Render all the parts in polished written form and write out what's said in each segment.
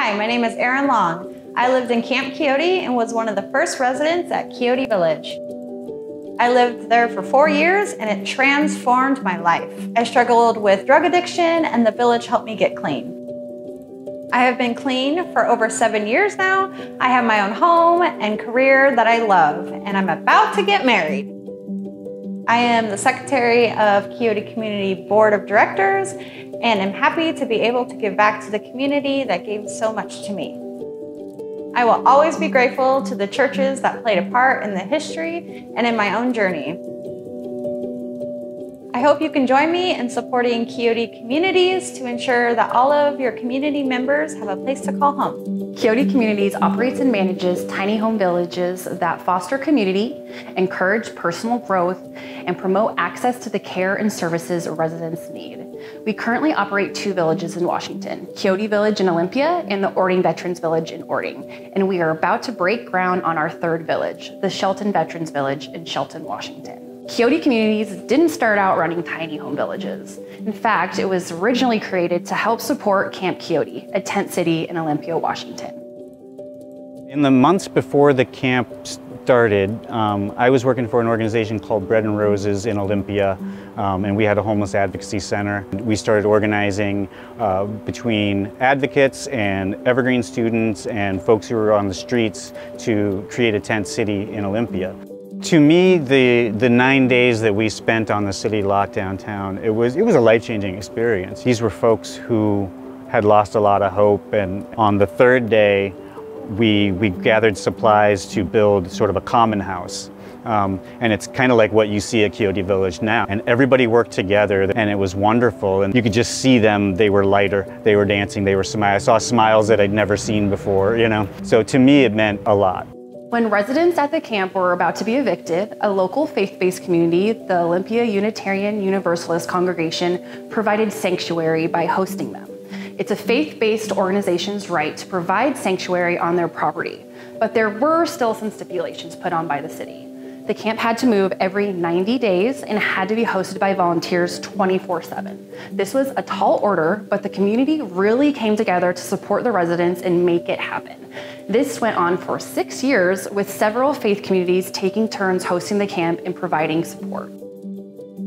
Hi, my name is Erin Long. I lived in Camp Quixote and was one of the first residents at Coyote Village. I lived there for 4 years and it transformed my life. I struggled with drug addiction and the village helped me get clean. I have been clean for over 7 years now. I have my own home and career that I love, and I'm about to get married. I am the secretary of Quixote Community Board of Directors and am happy to be able to give back to the community that gave so much to me. I will always be grateful to the churches that played a part in the history and in my own journey. I hope you can join me in supporting Quixote Communities to ensure that all of your community members have a place to call home. Quixote Communities operates and manages tiny home villages that foster community, encourage personal growth, and promote access to the care and services residents need. We currently operate 2 villages in Washington, Coyote Village in Olympia and the Orting Veterans Village in Orting. And we are about to break ground on our 3rd village, the Shelton Veterans Village in Shelton, Washington. Quixote Communities didn't start out running tiny home villages. In fact, it was originally created to help support Camp Quixote, a tent city in Olympia, Washington. In the months before the camp started, I was working for an organization called Bread and Roses in Olympia, and we had a homeless advocacy center. We started organizing between advocates and Evergreen students and folks who were on the streets to create a tent city in Olympia. To me, the 9 days that we spent on the city lot downtown, it was a life-changing experience. These were folks who had lost a lot of hope, and on the 3rd day, we gathered supplies to build sort of a common house. And it's kind of like what you see at Coyote Village now. And everybody worked together and it was wonderful. And you could just see them, they were lighter, they were dancing, they were smiling. I saw smiles that I'd never seen before, you know. So to me, it meant a lot. When residents at the camp were about to be evicted, a local faith-based community, the Olympia Unitarian Universalist Congregation, provided sanctuary by hosting them. It's a faith-based organization's right to provide sanctuary on their property, but there were still some stipulations put on by the city. The camp had to move every 90 days and had to be hosted by volunteers 24/7. This was a tall order, but the community really came together to support the residents and make it happen. This went on for 6 years, with several faith communities taking turns hosting the camp and providing support.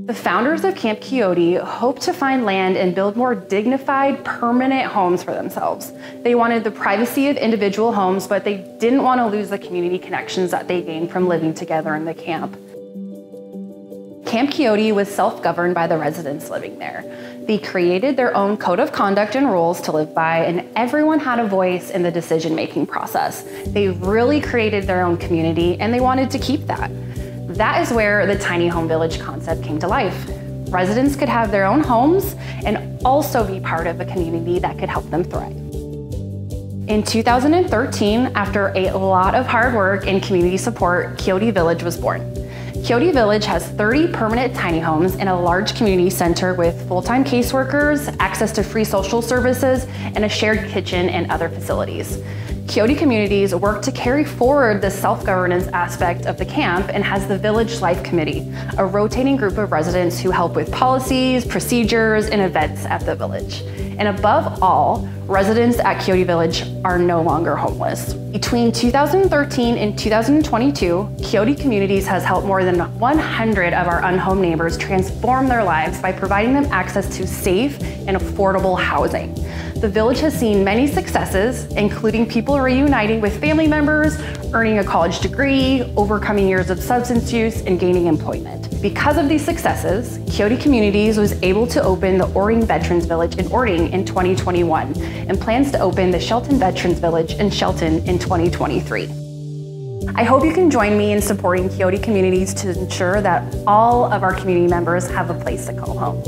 The founders of Camp Quixote hoped to find land and build more dignified, permanent homes for themselves. They wanted the privacy of individual homes, but they didn't want to lose the community connections that they gained from living together in the camp. Camp Quixote was self-governed by the residents living there. They created their own code of conduct and rules to live by, and everyone had a voice in the decision-making process. They really created their own community, and they wanted to keep that. That is where the tiny home village concept came to life. Residents could have their own homes and also be part of a community that could help them thrive. In 2013, after a lot of hard work and community support, Coyote Village was born. Coyote Village has 30 permanent tiny homes and a large community center with full-time caseworkers, access to free social services, and a shared kitchen and other facilities. Quixote Communities work to carry forward the self-governance aspect of the camp and has the Village Life Committee, a rotating group of residents who help with policies, procedures, and events at the village. And above all, residents at Coyote Village are no longer homeless. Between 2013 and 2022, Quixote Communities has helped more than 100 of our unhomed neighbors transform their lives by providing them access to safe and affordable housing. The village has seen many successes, including people reuniting with family members, earning a college degree, overcoming years of substance use, and gaining employment. Because of these successes, Quixote Communities was able to open the Orting Veterans Village in Orting in 2021 and plans to open the Shelton Veterans Village in Shelton in 2023. I hope you can join me in supporting Quixote Communities to ensure that all of our community members have a place to call home.